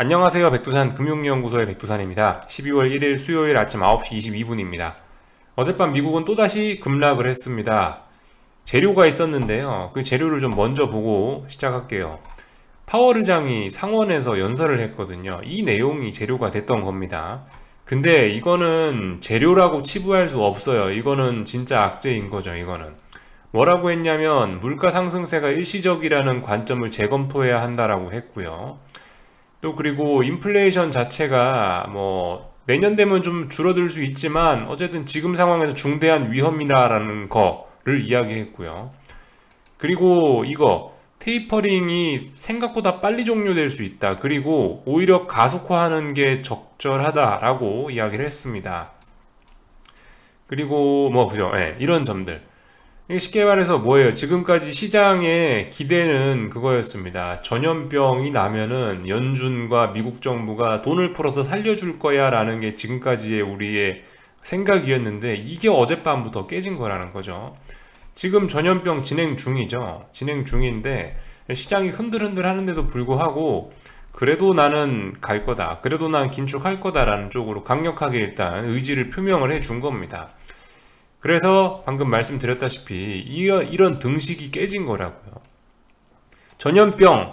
안녕하세요. 백두산 금융연구소의 백두산입니다. 12월 1일 수요일 아침 9시 22분입니다. 어젯밤 미국은 또다시 급락을 했습니다. 재료가 있었는데요. 그 재료를 좀 먼저 보고 시작할게요. 파월 의장이 상원에서 연설을 했거든요. 이 내용이 재료가 됐던 겁니다. 근데 이거는 재료라고 치부할 수 없어요. 이거는 진짜 악재인 거죠. 이거는 뭐라고 했냐면 물가 상승세가 일시적이라는 관점을 재검토해야 한다라고 했고요. 또 그리고 인플레이션 자체가 뭐 내년 되면 좀 줄어들 수 있지만 어쨌든 지금 상황에서 중대한 위험이라는 거를 이야기했고요. 그리고 이거 테이퍼링이 생각보다 빨리 종료될 수 있다. 그리고 오히려 가속화하는 게 적절하다라고 이야기를 했습니다. 그리고 뭐 그죠? 예, 이런 점들. 이게 쉽게 말해서 뭐예요? 지금까지 시장의 기대는 그거였습니다. 전염병이 나면은 연준과 미국 정부가 돈을 풀어서 살려줄 거야 라는 게 지금까지의 우리의 생각이었는데 이게 어젯밤부터 깨진 거라는 거죠. 지금 전염병 진행 중이죠. 진행 중인데 시장이 흔들흔들 하는데도 불구하고 그래도 나는 갈 거다. 그래도 난 긴축할 거다라는 쪽으로 강력하게 일단 의지를 표명을 해준 겁니다. 그래서 방금 말씀드렸다시피 이런 등식이 깨진 거라고요. 전염병은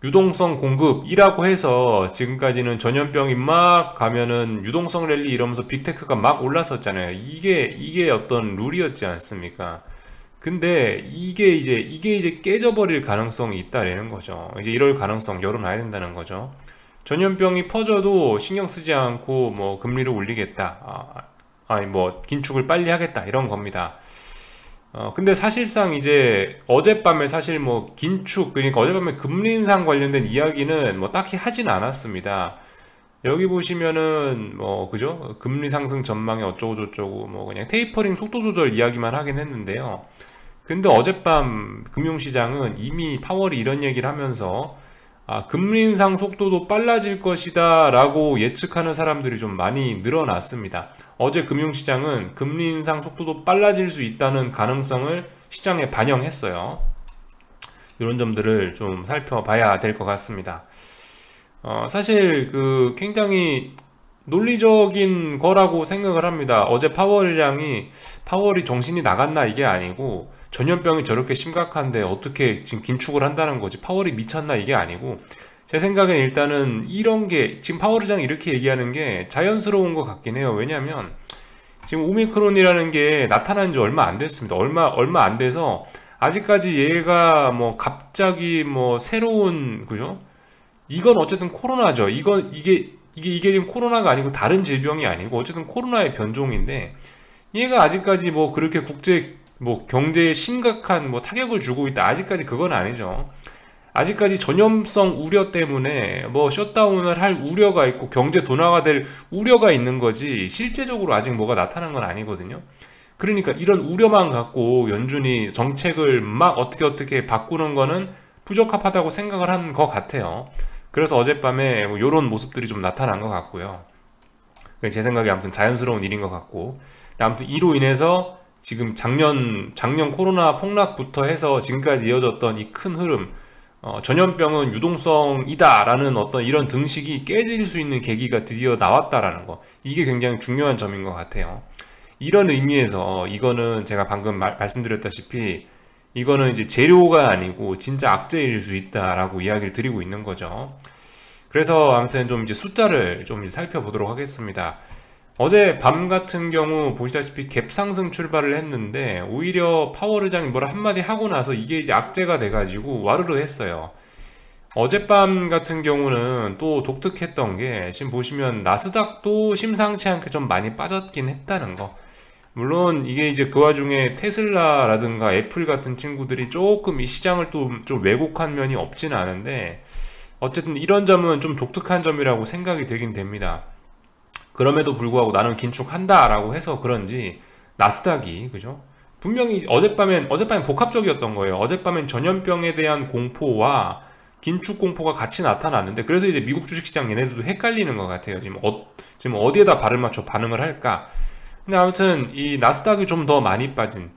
유동성 공급이라고 해서 지금까지는 전염병이 막 가면은 유동성 랠리 이러면서 빅테크가 막 올랐었잖아요. 이게 어떤 룰이었지 않습니까? 근데 이게 이제 깨져버릴 가능성이 있다라는 거죠. 이제 이럴 가능성 열어놔야 된다는 거죠. 전염병이 퍼져도 신경 쓰지 않고 뭐 금리를 올리겠다. 아니 뭐 긴축을 빨리 하겠다 이런 겁니다. 근데 사실상 이제 어젯밤에 사실 뭐 긴축 그러니까 어젯밤에 금리 인상 관련된 이야기는 뭐 딱히 하진 않았습니다. 여기 보시면은 뭐 그죠? 금리 상승 전망이 어쩌고 저쩌고 뭐 그냥 테이퍼링 속도 조절 이야기만 하긴 했는데요. 근데 어젯밤 금융시장은 이미 파월이 이런 얘기를 하면서 금리 인상 속도도 빨라질 것이다 라고 예측하는 사람들이 좀 많이 늘어났습니다. 어제 금융시장은 금리 인상 속도도 빨라질 수 있다는 가능성을 시장에 반영했어요. 이런 점들을 좀 살펴봐야 될 것 같습니다. 사실 그 굉장히 논리적인 거라고 생각을 합니다. 어제 파월이 정신이 나갔나 이게 아니고 전염병이 저렇게 심각한데 어떻게 지금 긴축을 한다는 거지 파월이 미쳤나 이게 아니고 제 생각엔 일단은 이런 게 지금 파월 의장이 이렇게 얘기하는 게 자연스러운 것 같긴 해요. 왜냐면 지금 오미크론이라는 게 나타난 지 얼마 안 됐습니다. 얼마 안 돼서 아직까지 얘가 뭐 갑자기 뭐 새로운 그죠? 이건 어쨌든 코로나죠. 이게 지금 코로나가 아니고 다른 질병이 아니고 어쨌든 코로나의 변종인데 얘가 아직까지 뭐 그렇게 국제 뭐 경제에 심각한 뭐 타격을 주고 있다. 아직까지 그건 아니죠. 아직까지 전염성 우려 때문에 뭐 셧다운을 할 우려가 있고 경제 둔화가 될 우려가 있는 거지 실제적으로 아직 뭐가 나타난 건 아니거든요. 그러니까 이런 우려만 갖고 연준이 정책을 막 어떻게 바꾸는 거는 부적합하다고 생각을 한 것 같아요. 그래서 어젯밤에 뭐 이런 모습들이 좀 나타난 것 같고요. 제 생각에 아무튼 자연스러운 일인 것 같고 아무튼 이로 인해서 지금 작년 코로나 폭락부터 해서 지금까지 이어졌던 이 큰 흐름 전염병은 유동성이다 라는 어떤 이런 등식이 깨질 수 있는 계기가 드디어 나왔다라는 거 이게 굉장히 중요한 점인 것 같아요. 이런 의미에서 이거는 제가 방금 말씀드렸다시피 이거는 이제 재료가 아니고 진짜 악재일 수 있다라고 이야기를 드리고 있는 거죠. 그래서 아무튼 좀 이제 숫자를 좀 살펴보도록 하겠습니다. 어제 밤 같은 경우 보시다시피 갭 상승 출발을 했는데 오히려 파월 의장이 뭐라 한마디 하고 나서 이게 이제 악재가 돼가지고 와르르 했어요. 어젯밤 같은 경우는 또 독특했던 게 지금 보시면 나스닥도 심상치 않게 좀 많이 빠졌긴 했다는 거. 물론 이게 이제 그 와중에 테슬라라든가 애플 같은 친구들이 조금 이 시장을 또 좀 왜곡한 면이 없지는 않은데 어쨌든 이런 점은 좀 독특한 점이라고 생각이 되긴 됩니다. 그럼에도 불구하고 나는 긴축한다 라고 해서 그런지 나스닥이 그죠? 분명히 어젯밤엔 복합적이었던 거예요. 어젯밤엔 전염병에 대한 공포와 긴축 공포가 같이 나타났는데 그래서 이제 미국 주식시장 얘네들도 헷갈리는 것 같아요. 지금 어디에다 발을 맞춰 반응을 할까? 근데 아무튼 이 나스닥이 좀 더 많이 빠진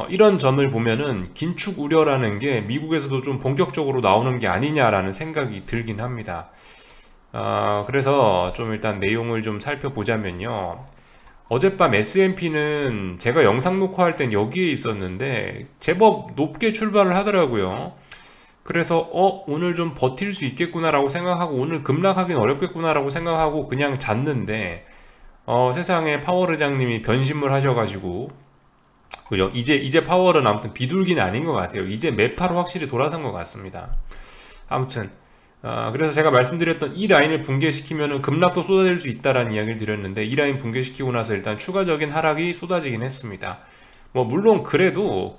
이런 점을 보면은 긴축 우려라는 게 미국에서도 좀 본격적으로 나오는 게 아니냐라는 생각이 들긴 합니다. 그래서 좀 일단 내용을 좀 살펴보자면요. 어젯밤 S&P는 제가 영상 녹화할 땐 여기에 있었는데 제법 높게 출발을 하더라고요. 그래서 오늘 좀 버틸 수 있겠구나 라고 생각하고 오늘 급락하긴 어렵겠구나 라고 생각하고 그냥 잤는데 세상에 파월 의장님이 변심을 하셔가지고 그죠? 이제 파월은 아무튼 비둘기는 아닌 것 같아요. 이제 매파로 확실히 돌아선 것 같습니다. 아무튼 그래서 제가 말씀드렸던 이 라인을 붕괴시키면은 급락도 쏟아질 수 있다라는 이야기를 드렸는데 이 라인 붕괴시키고 나서 일단 추가적인 하락이 쏟아지긴 했습니다. 뭐 물론 그래도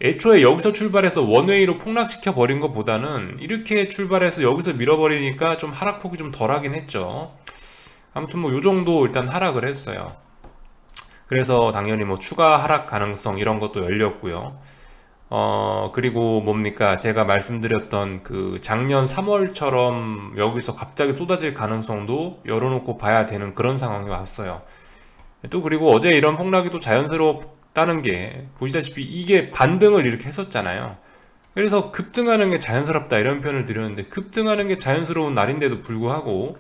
애초에 여기서 출발해서 원웨이로 폭락시켜 버린 것보다는 이렇게 출발해서 여기서 밀어버리니까 좀 하락폭이 좀 덜하긴 했죠. 아무튼 뭐 요정도 일단 하락을 했어요. 그래서 당연히 뭐 추가 하락 가능성 이런 것도 열렸고요. 그리고 뭡니까? 제가 말씀드렸던 그 작년 3월처럼 여기서 갑자기 쏟아질 가능성도 열어놓고 봐야 되는 그런 상황이 왔어요. 또 그리고 어제 이런 폭락이 또 자연스럽다는 게 보시다시피 이게 반등을 이렇게 했었잖아요. 그래서 급등하는 게 자연스럽다 이런 표현을 드렸는데 급등하는 게 자연스러운 날인데도 불구하고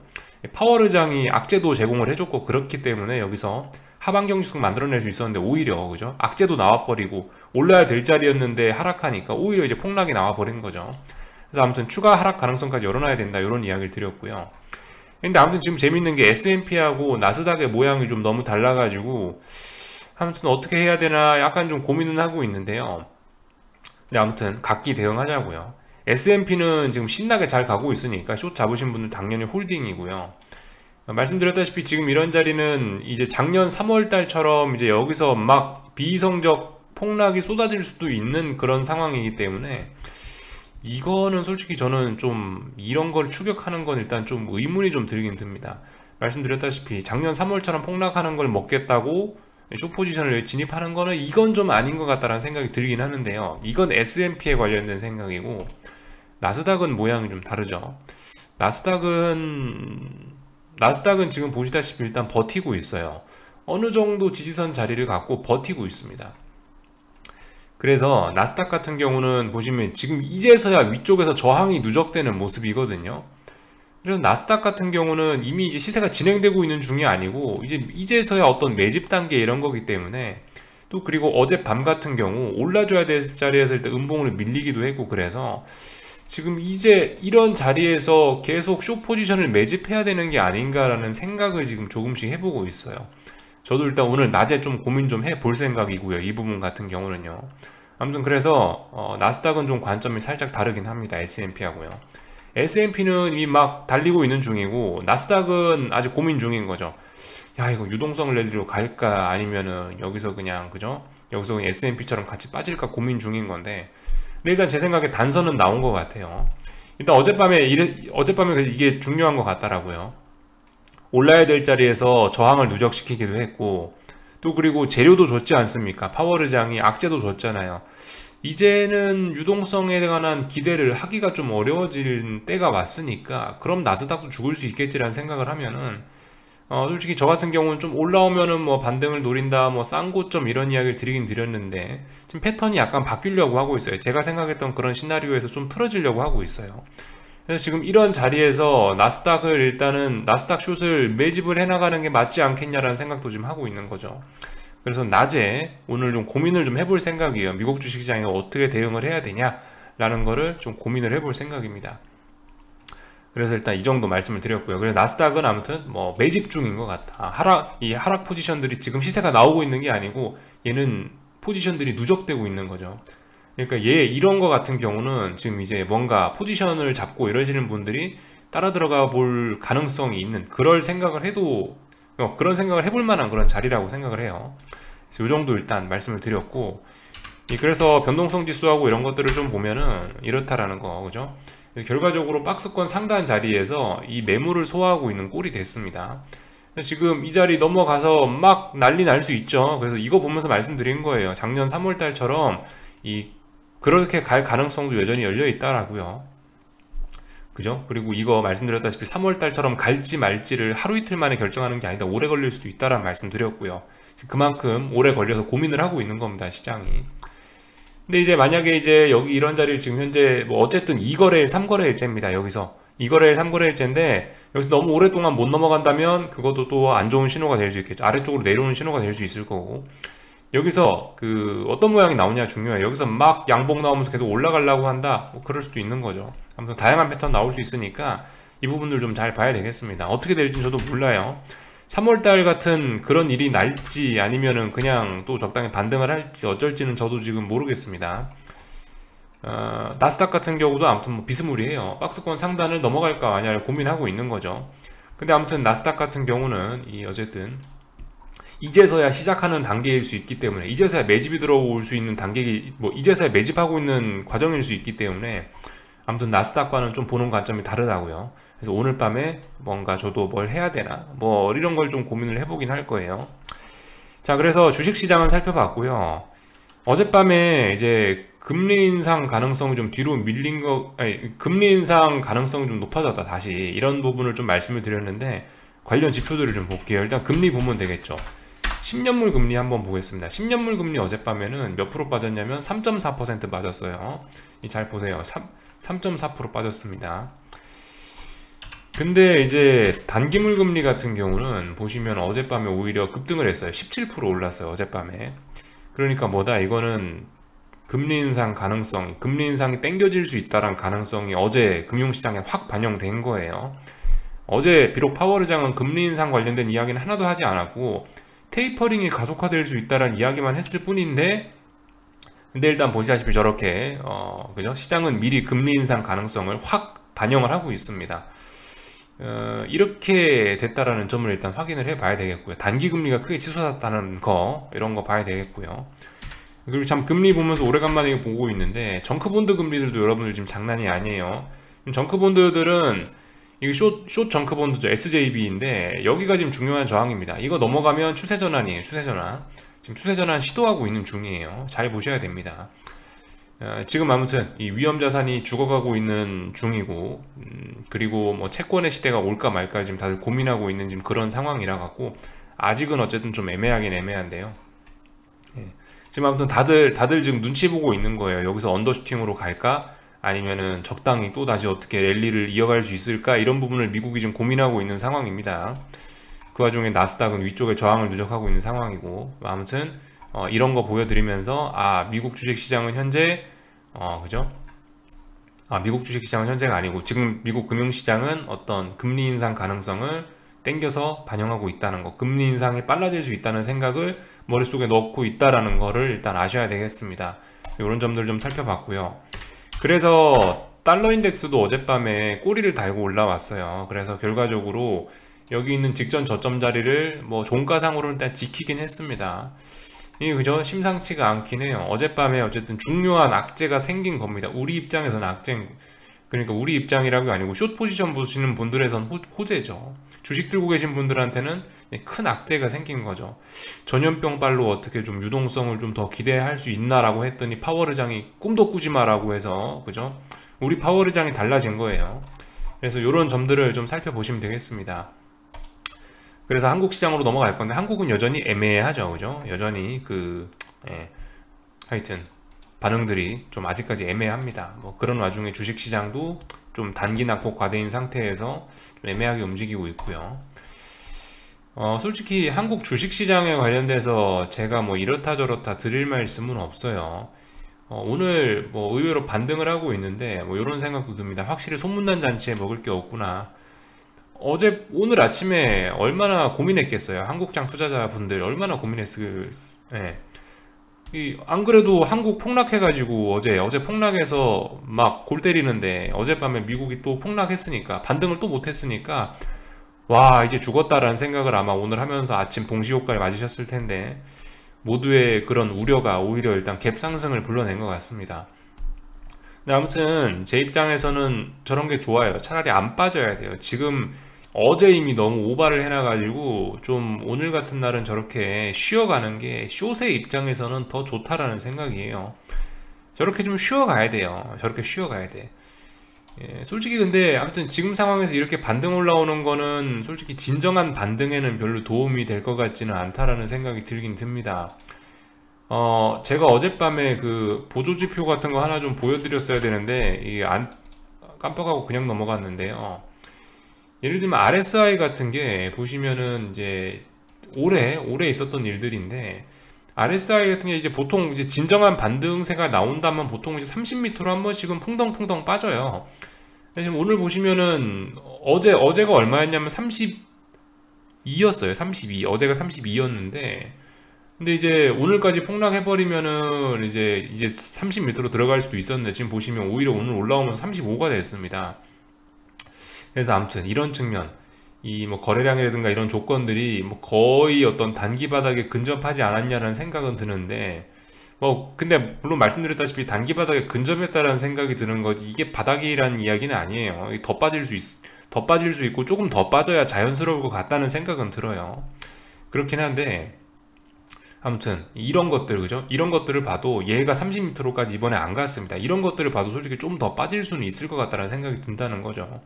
파월 의장이 악재도 제공을 해줬고 그렇기 때문에 여기서 하방 경직성 만들어낼 수 있었는데 오히려 그죠? 악재도 나와버리고 올라야 될 자리였는데 하락하니까 오히려 이제 폭락이 나와버린 거죠. 그래서 아무튼 추가 하락 가능성까지 열어놔야 된다 이런 이야기를 드렸고요. 근데 아무튼 지금 재밌는 게 S&P하고 나스닥의 모양이 좀 너무 달라가지고 아무튼 어떻게 해야 되나 약간 좀 고민은 하고 있는데요. 근데 아무튼 각기 대응하자고요. S&P는 지금 신나게 잘 가고 있으니까 숏 잡으신 분들 당연히 홀딩이고요. 말씀드렸다시피 지금 이런 자리는 이제 작년 3월달처럼 이제 여기서 막 비이성적 폭락이 쏟아질 수도 있는 그런 상황이기 때문에 이거는 솔직히 저는 좀 이런 걸 추격하는 건 일단 좀 의문이 좀 들긴 듭니다. 말씀드렸다시피 작년 3월처럼 폭락하는 걸 먹겠다고 숏포지션을 진입하는 거는 이건 좀 아닌 것 같다라는 생각이 들긴 하는데요. 이건 S&P에 관련된 생각이고 나스닥은 모양이 좀 다르죠. 나스닥은 지금 보시다시피 일단 버티고 있어요. 어느 정도 지지선 자리를 갖고 버티고 있습니다. 그래서 나스닥 같은 경우는 보시면 지금 이제서야 위쪽에서 저항이 누적되는 모습이거든요. 그래서 나스닥 같은 경우는 이미 이제 시세가 진행되고 있는 중이 아니고 이제서야 어떤 매집 단계 이런 거기 때문에 또 그리고 어젯밤 같은 경우 올라줘야 될 자리에서 일단 음봉으로 밀리기도 했고 그래서 지금 이제 이런 자리에서 계속 숏 포지션을 매집해야 되는 게 아닌가라는 생각을 지금 조금씩 해보고 있어요. 저도 일단 오늘 낮에 좀 고민 좀 해볼 생각이고요. 이 부분 같은 경우는요. 아무튼 그래서 나스닥은 좀 관점이 살짝 다르긴 합니다. S&P하고요. S&P는 이미 막 달리고 있는 중이고 나스닥은 아직 고민 중인 거죠. 야 이거 유동성 랠리로 갈까 아니면은 여기서 그냥 그죠? 여기서 그냥 S&P처럼 같이 빠질까 고민 중인 건데 근데 일단 제 생각에 단선은 나온 것 같아요. 일단 어젯밤에 이게 중요한 것 같더라고요. 올라야 될 자리에서 저항을 누적시키기도 했고 또 그리고 재료도 줬지 않습니까? 파월 의장이 악재도 줬잖아요. 이제는 유동성에 관한 기대를 하기가 좀 어려워질 때가 왔으니까 그럼 나스닥도 죽을 수 있겠지라는 생각을 하면은 솔직히 저 같은 경우는 좀 올라오면은 뭐 반등을 노린다 뭐 싼 고점 이런 이야기를 드리긴 드렸는데 지금 패턴이 약간 바뀌려고 하고 있어요. 제가 생각했던 그런 시나리오에서 좀 틀어지려고 하고 있어요. 그래서 지금 이런 자리에서 나스닥을 일단은 나스닥 숏을 매집을 해나가는 게 맞지 않겠냐라는 생각도 좀 하고 있는 거죠. 그래서 낮에 오늘 좀 고민을 좀 해볼 생각이에요. 미국 주식시장에 어떻게 대응을 해야 되냐라는 거를 좀 고민을 해볼 생각입니다. 그래서 일단 이 정도 말씀을 드렸고요. 그래서 나스닥은 아무튼 뭐 매집 중인 것 같다. 이 하락 포지션들이 지금 시세가 나오고 있는 게 아니고 얘는 포지션들이 누적되고 있는 거죠. 그러니까 이런 거 같은 경우는 지금 이제 뭔가 포지션을 잡고 이러시는 분들이 따라 들어가 볼 가능성이 있는 그런 생각을 해볼 만한 그런 자리라고 생각을 해요. 그래서 이 정도 일단 말씀을 드렸고 그래서 변동성 지수하고 이런 것들을 좀 보면은 이렇다라는 거 그죠? 결과적으로 박스권 상단 자리에서 이 매물을 소화하고 있는 꼴이 됐습니다. 지금 이 자리 넘어가서 막 난리 날 수 있죠. 그래서 이거 보면서 말씀드린 거예요. 작년 3월달처럼 그렇게 갈 가능성도 여전히 열려 있다라고요. 그죠? 그리고 이거 말씀드렸다시피 3월달처럼 갈지 말지를 하루 이틀 만에 결정하는 게 아니다. 오래 걸릴 수도 있다라는 말씀 드렸고요. 그만큼 오래 걸려서 고민을 하고 있는 겁니다, 시장이. 근데 이제 만약에 이제 여기 이런 자리를 지금 현재 뭐 어쨌든 2거래일, 3거래일째입니다. 여기서 2거래일, 3거래일째인데 여기서 너무 오랫동안 못 넘어간다면 그것도 또 안 좋은 신호가 될 수 있겠죠. 아래쪽으로 내려오는 신호가 될 수 있을 거고. 여기서 그 어떤 모양이 나오냐 중요해요. 여기서 막 양봉 나오면서 계속 올라가려고 한다, 뭐 그럴 수도 있는 거죠. 아무튼 다양한 패턴 나올 수 있으니까 이 부분들 좀 잘 봐야 되겠습니다. 어떻게 될지 저도 몰라요. 3월달 같은 그런 일이 날지 아니면은 그냥 또 적당히 반등을 할지 어쩔지는 저도 지금 모르겠습니다. 나스닥 같은 경우도 아무튼 뭐 비스무리해요. 박스권 상단을 넘어갈까 마냐를 고민하고 있는 거죠. 근데 아무튼 나스닥 같은 경우는 어쨌든 이제서야 시작하는 단계일 수 있기 때문에, 이제서야 매집이 들어올 수 있는 단계, 뭐 이제서야 매집하고 있는 과정일 수 있기 때문에 아무튼 나스닥과는 좀 보는 관점이 다르다고요. 그래서 오늘 밤에 뭔가 저도 뭘 해야 되나 뭐 이런 걸 좀 고민을 해보긴 할 거예요. 자, 그래서 주식시장은 살펴봤고요. 어젯밤에 이제 금리 인상 가능성이 좀 뒤로 밀린 거, 아니, 금리 인상 가능성이 좀 높아졌다, 다시. 이런 부분을 좀 말씀을 드렸는데, 관련 지표들을 좀 볼게요. 일단 금리 보면 되겠죠. 10년물 금리 한번 보겠습니다. 10년물 금리 어젯밤에는 몇 프로 빠졌냐면 3.4% 빠졌어요. 잘 보세요. 3.4% 빠졌습니다. 근데 이제 단기물 금리 같은 경우는 보시면 어젯밤에 오히려 급등을 했어요. 17% 올랐어요, 어젯밤에. 그러니까 뭐다, 이거는 금리 인상 가능성, 금리 인상이 땡겨질 수 있다는 가능성이 어제 금융시장에 확 반영된 거예요. 어제 비록 파월 의장은 금리 인상 관련된 이야기는 하나도 하지 않았고 테이퍼링이 가속화될 수 있다는 이야기만 했을 뿐인데, 근데 일단 보시다시피 저렇게 그죠? 시장은 미리 금리 인상 가능성을 확 반영을 하고 있습니다. 이렇게 됐다라는 점을 일단 확인을 해 봐야 되겠고요. 단기 금리가 크게 치솟았다는 거, 이런 거 봐야 되겠고요. 그리고 참 금리 보면서 오래간만에 보고 있는데 정크본드 금리들도 여러분들 지금 장난이 아니에요. 정크본드들은 이게 숏 정크본드죠. SJB인데 여기가 지금 중요한 저항입니다. 이거 넘어가면 추세전환이에요. 추세전환. 지금 추세전환 시도하고 있는 중이에요. 잘 보셔야 됩니다. 지금 아무튼 이 위험자산이 죽어가고 있는 중이고, 그리고 뭐 채권의 시대가 올까 말까 지금 다들 고민하고 있는 지금 그런 상황이라 갖고 아직은 어쨌든 좀 애매하긴 애매한데요. 예. 지금 아무튼 다들 지금 눈치 보고 있는 거예요. 여기서 언더슈팅으로 갈까? 아니면은 적당히 또 다시 어떻게 랠리를 이어갈 수 있을까? 이런 부분을 미국이 지금 고민하고 있는 상황입니다. 그 와중에 나스닥은 위쪽에 저항을 누적하고 있는 상황이고, 아무튼 이런 거 보여드리면서 미국 주식시장은 현재 그죠? 미국 주식시장은 현재가 아니고 지금 미국 금융시장은 어떤 금리 인상 가능성을 땡겨서 반영하고 있다는 거, 금리 인상이 빨라질 수 있다는 생각을 머릿속에 넣고 있다라는 거를 일단 아셔야 되겠습니다. 이런 점들 좀 살펴봤고요. 그래서 달러 인덱스도 어젯밤에 꼬리를 달고 올라왔어요. 그래서 결과적으로 여기 있는 직전 저점 자리를 뭐 종가상으로는 일단 지키긴 했습니다. 이게 그죠? 심상치가 않긴 해요. 어젯밤에 어쨌든 중요한 악재가 생긴 겁니다. 우리 입장에서는 악재, 그러니까 우리 입장이라고 아니고 숏 포지션 보시는 분들에선 호재죠. 주식 들고 계신 분들한테는 큰 악재가 생긴 거죠. 전염병발로 어떻게 좀 유동성을 좀 더 기대할 수 있나라고 했더니 파월 의장이 꿈도 꾸지 마라고 해서, 그죠? 우리 파월 의장이 달라진 거예요. 그래서 이런 점들을 좀 살펴보시면 되겠습니다. 그래서 한국 시장으로 넘어갈 건데, 한국은 여전히 애매하죠, 그죠? 여전히 하여튼 반응들이 좀 아직까지 애매합니다. 뭐 그런 와중에 주식 시장도 좀 단기 낙폭 과대인 상태에서 좀 애매하게 움직이고 있고요. 솔직히 한국 주식 시장에 관련돼서 제가 뭐 이렇다 저렇다 드릴 말씀은 없어요. 오늘 뭐 의외로 반등을 하고 있는데 뭐 이런 생각도 듭니다. 확실히 소문난 잔치에 먹을 게 없구나. 오늘 아침에 얼마나 고민했겠어요. 한국장 투자자분들 얼마나 고민했을, 안 그래도 한국 폭락해가지고 어제 폭락해서 막 골 때리는데 어젯밤에 미국이 또 폭락했으니까, 반등을 또 못했으니까, 와, 이제 죽었다라는 생각을 아마 오늘 하면서 아침 동시효과를 맞으셨을 텐데, 모두의 그런 우려가 오히려 일단 갭 상승을 불러낸 것 같습니다. 근데 아무튼 제 입장에서는 저런 게 좋아요. 차라리 안 빠져야 돼요. 지금 어제 이미 너무 오바를 해놔가지고 좀 오늘 같은 날은 저렇게 쉬어가는 게 숏의 입장에서는 더 좋다라는 생각이에요. 저렇게 좀 쉬어가야 돼요. 저렇게 쉬어가야 돼. 예, 솔직히 근데 아무튼 지금 상황에서 이렇게 반등 올라오는 거는 솔직히 진정한 반등에는 별로 도움이 될 것 같지는 않다라는 생각이 들긴 듭니다. 제가 어젯밤에 그 보조지표 같은 거 하나 좀 보여드렸어야 되는데 이게 깜빡하고 그냥 넘어갔는데요. 예를 들면 RSI 같은 게 보시면은 이제 오래 있었던 일들인데, RSI 같은 게 이제 보통 이제 진정한 반등세가 나온다면 보통 이제 30m로 한 번씩은 풍덩풍덩 빠져요. 지금 오늘 보시면은 어제가 얼마였냐면 32였어요. 32. 어제가 32였는데, 근데 이제 오늘까지 폭락해버리면은 이제 30m로 들어갈 수도 있었는데, 지금 보시면 오히려 오늘 올라오면서 35가 됐습니다. 그래서 아무튼 이런 측면, 이 뭐 거래량이라든가 이런 조건들이 뭐 거의 어떤 단기 바닥에 근접하지 않았냐라는 생각은 드는데, 뭐 근데 물론 말씀드렸다시피 단기 바닥에 근접했다라는 생각이 드는 거지 이게 바닥이라는 이야기는 아니에요. 더 빠질 수 있고 조금 더 빠져야 자연스러울 것 같다는 생각은 들어요. 그렇긴 한데 아무튼 이런 것들, 그죠? 이런 것들을 봐도 얘가 30m로까지 이번에 안 갔습니다. 이런 것들을 봐도 솔직히 좀 더 빠질 수는 있을 것 같다는 생각이 든다는 거죠.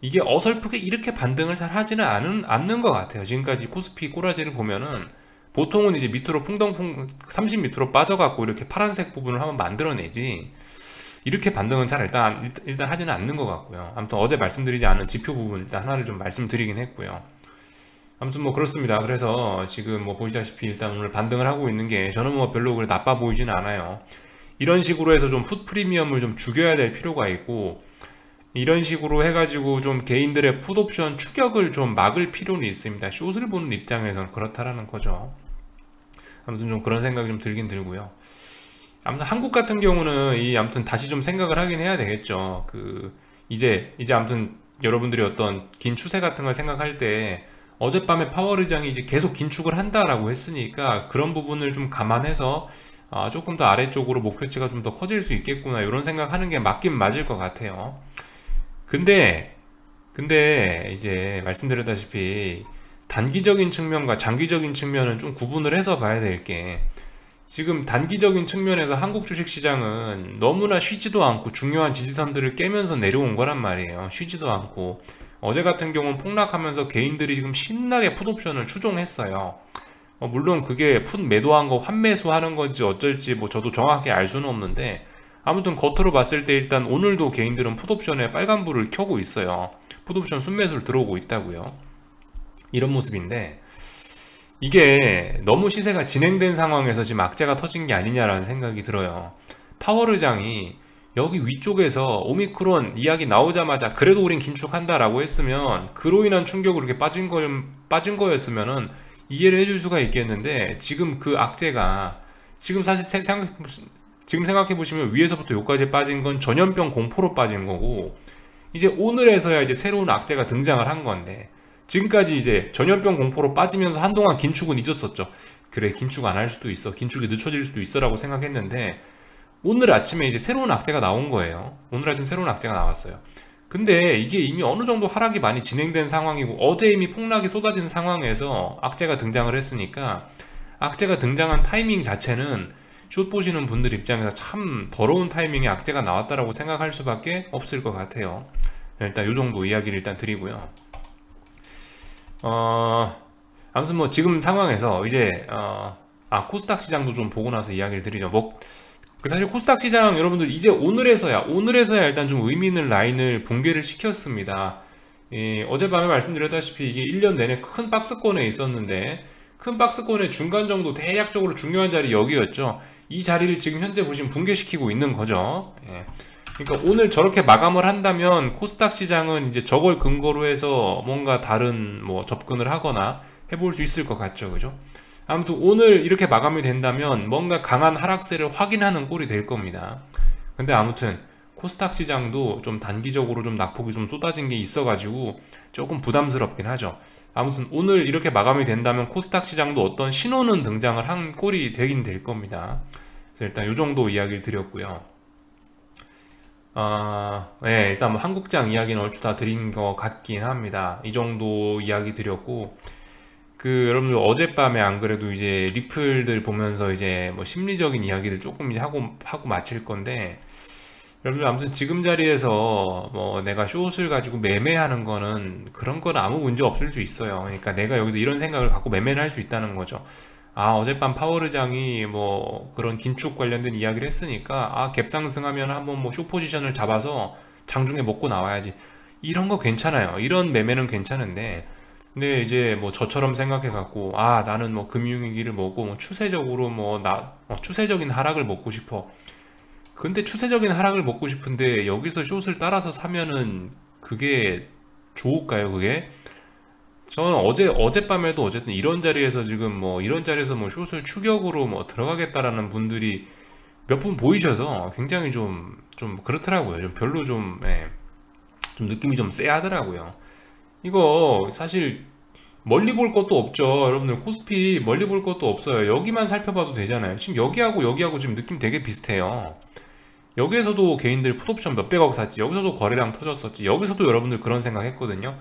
이게 어설프게 이렇게 반등을 잘 하지는 않는 것 같아요. 지금까지 코스피 꼬라지를 보면은 보통은 이제 밑으로 30m로 빠져갖고 이렇게 파란색 부분을 한번 만들어내지, 이렇게 반등은 잘 일단 하지는 않는 것 같고요. 아무튼 어제 말씀드리지 않은 지표 부분 일단 하나를 좀 말씀드리긴 했고요. 아무튼 뭐 그렇습니다. 그래서 지금 뭐 보시다시피 일단 오늘 반등을 하고 있는 게 저는 뭐 별로 그래 나빠 보이지는 않아요. 이런 식으로 해서 좀 풋 프리미엄을 좀 죽여야 될 필요가 있고, 이런 식으로 해가지고 좀 개인들의 풋옵션 추격을 좀 막을 필요는 있습니다. 숏을 보는 입장에서는 그렇다라는 거죠. 아무튼 좀 그런 생각이 좀 들긴 들고요. 아무튼 한국 같은 경우는 아무튼 다시 좀 생각을 하긴 해야 되겠죠. 이제 아무튼 여러분들이 어떤 긴 추세 같은 걸 생각할 때 어젯밤에 파월 의장이 이제 계속 긴축을 한다라고 했으니까 그런 부분을 좀 감안해서 조금 더 아래쪽으로 목표치가 좀 더 커질 수 있겠구나 이런 생각하는 게 맞긴 맞을 것 같아요. 근데 이제 말씀드렸다시피 단기적인 측면과 장기적인 측면은 좀 구분을 해서 봐야 될 게, 지금 단기적인 측면에서 한국 주식시장은 너무나 쉬지도 않고 중요한 지지선들을 깨면서 내려온 거란 말이에요. 쉬지도 않고 어제 같은 경우는 폭락하면서 개인들이 지금 신나게 풋옵션을 추종했어요. 물론 그게 풋 매도한 거 환매수하는 건지 어쩔지 뭐 저도 정확히 알 수는 없는데, 아무튼 겉으로 봤을 때 일단 오늘도 개인들은 풋옵션에 빨간불을 켜고 있어요. 풋옵션 순매수를 들어오고 있다고요. 이런 모습인데, 이게 너무 시세가 진행된 상황에서 지금 악재가 터진 게 아니냐라는 생각이 들어요. 파월 의장이 여기 위쪽에서 오미크론 이야기 나오자마자 그래도 우린 긴축한다라고 했으면, 그로 인한 충격으로 이렇게 빠진 거였으면은 이해를 해줄 수가 있겠는데, 지금 그 악재가 지금 사실 지금 생각해 보시면 위에서부터 여기까지 빠진 건 전염병 공포로 빠진 거고, 이제 오늘에서야 이제 새로운 악재가 등장을 한 건데, 지금까지 이제 전염병 공포로 빠지면서 한동안 긴축은 잊었었죠. 그래, 긴축 안 할 수도 있어, 긴축이 늦춰질 수도 있어 라고 생각했는데, 오늘 아침에 이제 새로운 악재가 나온 거예요. 오늘 아침 새로운 악재가 나왔어요. 근데 이게 이미 어느 정도 하락이 많이 진행된 상황이고 어제 이미 폭락이 쏟아진 상황에서 악재가 등장을 했으니까, 악재가 등장한 타이밍 자체는 숏 보시는 분들 입장에서 참 더러운 타이밍에 악재가 나왔다라고 생각할 수밖에 없을 것 같아요. 일단 이 정도 이야기를 일단 드리고요. 아무튼 뭐 지금 상황에서 이제 코스닥 시장도 좀 보고 나서 이야기를 드리죠. 사실 코스닥 시장 여러분들 이제 오늘에서야 일단 좀 의미 있는 라인을 붕괴를 시켰습니다. 어젯밤에 말씀드렸다시피 이게 1년 내내 큰 박스권에 있었는데, 큰 박스권의 중간 정도 대략적으로 중요한 자리 여기였죠. 이 자리를 지금 현재 보시면 붕괴시키고 있는 거죠. 그러니까 오늘 저렇게 마감을 한다면 코스닥 시장은 이제 저걸 근거로 해서 뭔가 다른 뭐 접근을 하거나 해볼 수 있을 것 같죠. 그죠? 아무튼 오늘 이렇게 마감이 된다면 뭔가 강한 하락세를 확인하는 꼴이 될 겁니다. 근데 아무튼 코스닥 시장도 좀 단기적으로 좀 낙폭이 좀 쏟아진 게 있어가지고 조금 부담스럽긴 하죠. 아무튼 오늘 이렇게 마감이 된다면 코스닥 시장도 어떤 신호는 등장을 한 꼴이 되긴 될 겁니다. 그래서 일단 이 정도 이야기를 드렸고요. 네, 일단 뭐 한국장 이야기는 얼추 다 드린 것 같긴 합니다. 이 정도 이야기 드렸고, 여러분들 어젯밤에 안 그래도 이제 리플들 보면서 이제 뭐 심리적인 이야기를 조금 이제 하고 마칠 건데, 여러분들 아무튼 지금 자리에서 뭐 내가 숏을 가지고 매매하는 거는 그런 건 아무 문제 없을 수 있어요. 그러니까 내가 여기서 이런 생각을 갖고 매매를 할 수 있다는 거죠. 아, 어젯밤 파워르장이 뭐 그런 긴축 관련된 이야기를 했으니까 아, 갭 상승하면 한번 뭐 숏 포지션을 잡아서 장중에 먹고 나와야지. 이런 거 괜찮아요. 이런 매매는 괜찮은데, 근데 이제 뭐 저처럼 생각해 갖고 아, 나는 뭐 금융위기를 먹고 뭐 추세적으로 추세적인 하락을 먹고 싶어. 근데 추세적인 하락을 먹고 싶은데 여기서 숏을 따라서 사면은 그게 좋을까요, 그게? 저는 어젯밤에도 어쨌든 이런 자리에서 지금 뭐 이런 자리에서 뭐 숏을 추격으로 뭐 들어가겠다라는 분들이 몇 분 보이셔서 굉장히 좀 그렇더라고요. 좀 별로 좀 느낌이 좀 쎄하더라고요. 이거 사실 멀리 볼 것도 없죠. 여러분들 코스피 멀리 볼 것도 없어요. 여기만 살펴봐도 되잖아요. 지금 여기하고 여기하고 지금 느낌 되게 비슷해요. 여기에서도 개인들 풋옵션 몇백억 샀지. 여기서도 거래량 터졌었지. 여기서도 여러분들 그런 생각 했거든요.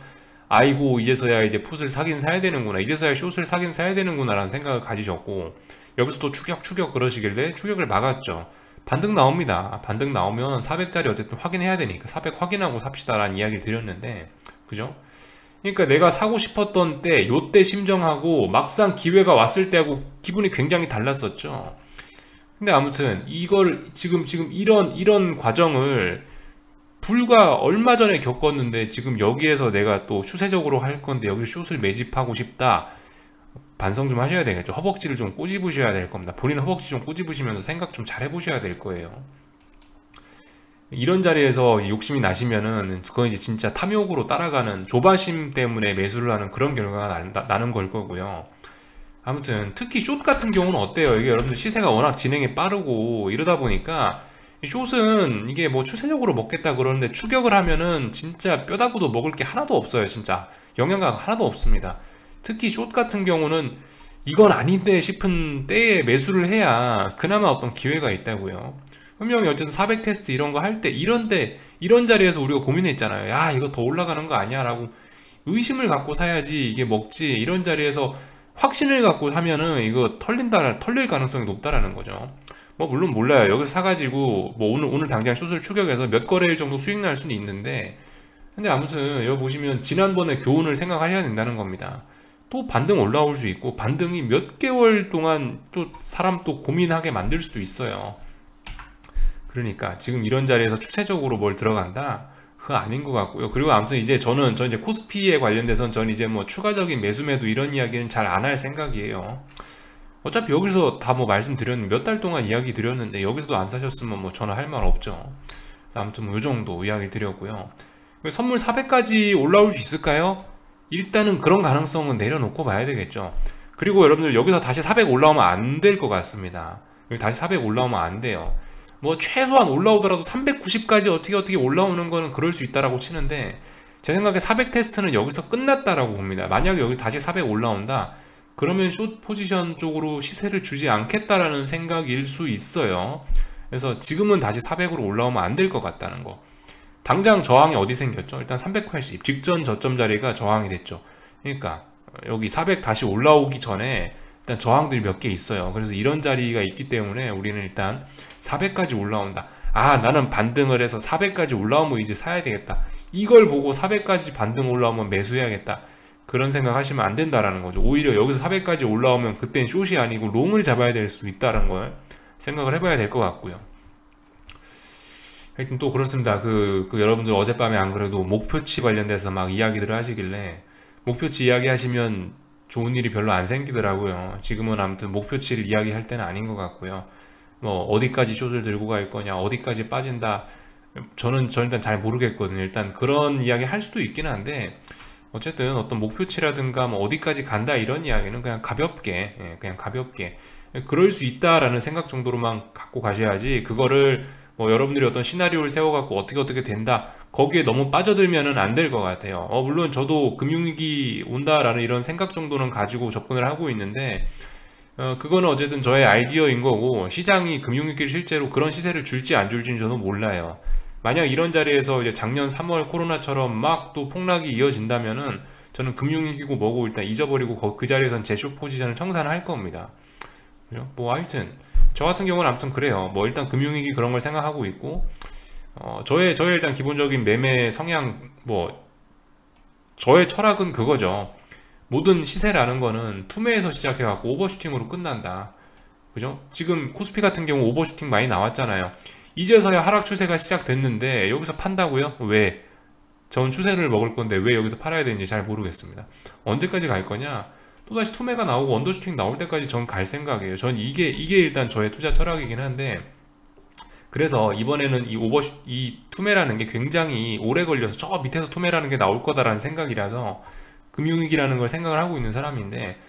아이고, 이제서야 이제 풋을 사긴 사야 되는구나, 이제서야 숏을 사긴 사야 되는구나 라는 생각을 가지셨고, 여기서도 추격 그러시길래 추격을 막았죠. 반등 나옵니다. 반등 나오면 400짜리 어쨌든 확인해야 되니까 400 확인하고 삽시다 라는 이야기를 드렸는데, 그죠? 그러니까 내가 사고 싶었던 때, 요때 심정하고 막상 기회가 왔을 때하고 기분이 굉장히 달랐었죠. 근데 아무튼 이걸 지금 이런 과정을 불과 얼마 전에 겪었는데, 지금 여기에서 내가 또 추세적으로 할 건데 여기서 숏을 매집하고 싶다. 반성 좀 하셔야 되겠죠. 허벅지를 좀 꼬집으셔야 될 겁니다. 본인 허벅지 좀 꼬집으시면서 생각 좀 잘 해보셔야 될 거예요. 이런 자리에서 욕심이 나시면은 그건 이제 진짜 탐욕으로 따라가는, 조바심 때문에 매수를 하는 그런 결과가 나는 걸 거고요. 아무튼 특히 숏 같은 경우는 어때요? 이게 여러분들 시세가 워낙 진행이 빠르고 이러다 보니까 이 숏은 이게 뭐 추세적으로 먹겠다 그러는데 추격을 하면은 진짜 뼈다구도 먹을 게 하나도 없어요. 진짜 영양가가 하나도 없습니다. 특히 숏 같은 경우는 이건 아닌데 싶은 때에 매수를 해야 그나마 어떤 기회가 있다고요. 분명히 어쨌든 400 테스트 이런 거 할 때 이런 자리에서 우리가 고민했잖아요. 야, 이거 더 올라가는 거 아니야 라고 의심을 갖고 사야지 이게 먹지. 이런 자리에서 확신을 갖고 하면은 이거 털릴 가능성이 높다라는 거죠. 뭐 물론 몰라요. 여기서 사가지고 뭐 오늘 당장 숏을 추격해서 몇 거래일 정도 수익 날 수는 있는데, 근데 아무튼 여기 보시면 지난번에 교훈을 생각하셔야 된다는 겁니다. 또 반등 올라올 수 있고 반등이 몇 개월 동안 또 사람 또 고민하게 만들 수도 있어요. 그러니까 지금 이런 자리에서 추세적으로 뭘 들어간다? 그거 아닌 것 같고요. 그리고 아무튼 이제 저 이제 코스피에 관련돼서는 전 이제 뭐 추가적인 매수 이런 이야기는 잘 안 할 생각이에요. 어차피 여기서 다 뭐 말씀드렸는데 몇 달 동안 이야기 드렸는데 여기서도 안 사셨으면 뭐 저는 할 말 없죠. 아무튼 뭐 요 정도 이야기 드렸고요. 선물 400까지 올라올 수 있을까요? 일단은 그런 가능성은 내려놓고 봐야 되겠죠. 그리고 여러분들 여기서 다시 400 올라오면 안 될 것 같습니다. 여기 다시 400 올라오면 안 돼요. 뭐 최소한 올라오더라도 390까지 어떻게 올라오는 거는 그럴 수 있다라고 치는데, 제 생각에 400 테스트는 여기서 끝났다라고 봅니다. 만약에 여기 다시 400 올라온다, 그러면 숏 포지션 쪽으로 시세를 주지 않겠다라는 생각일 수 있어요. 그래서 지금은 다시 400으로 올라오면 안 될 것 같다는 거. 당장 저항이 어디 생겼죠? 일단 380 직전 저점 자리가 저항이 됐죠. 그러니까 여기 400 다시 올라오기 전에 일단 저항들이 몇 개 있어요. 그래서 이런 자리가 있기 때문에 우리는 일단 400까지 올라온다. 아, 나는 반등을 해서 400까지 올라오면 이제 사야 되겠다. 이걸 보고 400까지 반등 올라오면 매수해야겠다. 그런 생각 하시면 안 된다라는 거죠. 오히려 여기서 400까지 올라오면 그땐 숏이 아니고 롱을 잡아야 될 수 있다는 걸 생각을 해봐야 될 것 같고요. 하여튼 또 그렇습니다. 여러분들 어젯밤에 안 그래도 목표치 관련돼서 막 이야기들을 하시길래, 목표치 이야기하시면 좋은 일이 별로 안 생기더라고요. 지금은 아무튼 목표치를 이야기할 때는 아닌 것 같고요. 뭐 어디까지 숏을 들고 갈 거냐, 어디까지 빠진다, 저는 일단 잘 모르겠거든요. 일단 그런 이야기 할 수도 있긴 한데, 어쨌든 어떤 목표치라든가 뭐 어디까지 간다 이런 이야기는 그냥 가볍게 그럴 수 있다라는 생각 정도로만 갖고 가셔야지, 그거를 뭐 여러분들이 어떤 시나리오를 세워갖고 어떻게 된다, 거기에 너무 빠져들면은 안 될 것 같아요. 물론 저도 금융위기 온다라는 이런 생각 정도는 가지고 접근을 하고 있는데, 그거는 어쨌든 저의 아이디어인 거고, 시장이 금융위기를 실제로 그런 시세를 줄지 안 줄지는 저는 몰라요. 만약 이런 자리에서 이제 작년 3월 코로나처럼 막 또 폭락이 이어진다면은 저는 금융위기고 뭐고 일단 잊어버리고 그 자리에선 제 숏 포지션을 청산할 겁니다. 그죠? 뭐 하여튼 저 같은 경우는 아무튼 그래요. 뭐 일단 금융위기 그런 걸 생각하고 있고, 저의 일단 기본적인 매매 성향, 뭐, 저의 철학은 그거죠. 모든 시세라는 거는 투매에서 시작해갖고 오버슈팅으로 끝난다. 그죠? 지금 코스피 같은 경우 오버슈팅 많이 나왔잖아요. 이제서야 하락 추세가 시작됐는데 여기서 판다고요? 왜? 전 추세를 먹을 건데 왜 여기서 팔아야 되는지 잘 모르겠습니다. 언제까지 갈 거냐? 또다시 투매가 나오고 언더슈팅 나올 때까지 전 갈 생각이에요. 전 이게 일단 저의 투자 철학이긴 한데, 그래서 이번에는 이 투매라는 게 굉장히 오래 걸려서 저 밑에서 투매라는 게 나올 거다라는 생각이라서 금융위기라는 걸 생각을 하고 있는 사람인데,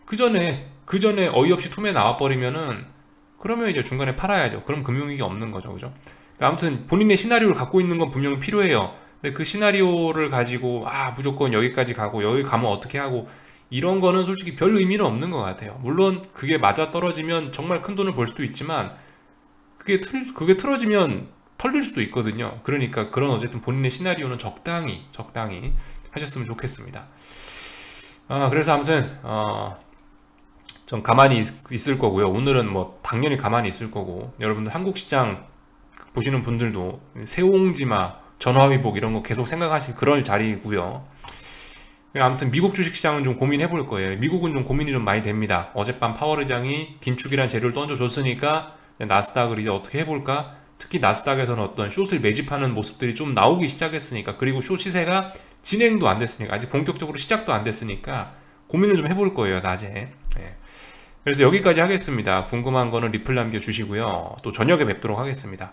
그 전에 어이없이 투매 나와버리면은 그러면 이제 중간에 팔아야죠. 그럼 금융위기 없는 거죠. 그죠? 그러니까 아무튼 본인의 시나리오를 갖고 있는 건 분명히 필요해요. 근데 그 시나리오를 가지고 무조건 여기까지 가고 여기 가면 어떻게 하고 이런 거는 솔직히 별 의미는 없는 것 같아요. 물론 그게 맞아 떨어지면 정말 큰 돈을 벌 수도 있지만 그게 틀어지면 털릴 수도 있거든요. 그러니까 그런 어쨌든 본인의 시나리오는 적당히 하셨으면 좋겠습니다. 그래서 아무튼 전 가만히 있을 거고요. 오늘은 뭐 당연히 가만히 있을 거고, 여러분들 한국 시장 보시는 분들도 세옹지마, 전화위복 이런 거 계속 생각하실 그럴 자리고요. 아무튼 미국 주식시장은 좀 고민해 볼 거예요. 미국은 좀 고민이 좀 많이 됩니다. 어젯밤 파월 의장이 긴축이란 재료를 던져줬으니까 나스닥을 이제 어떻게 해볼까? 특히 나스닥에서는 어떤 숏을 매집하는 모습들이 좀 나오기 시작했으니까, 그리고 숏 시세가 진행도 안 됐으니까, 아직 본격적으로 시작도 안 됐으니까 고민을 좀 해볼 거예요, 낮에. 예. 그래서 여기까지 하겠습니다. 궁금한 거는 리플 남겨주시고요. 또 저녁에 뵙도록 하겠습니다.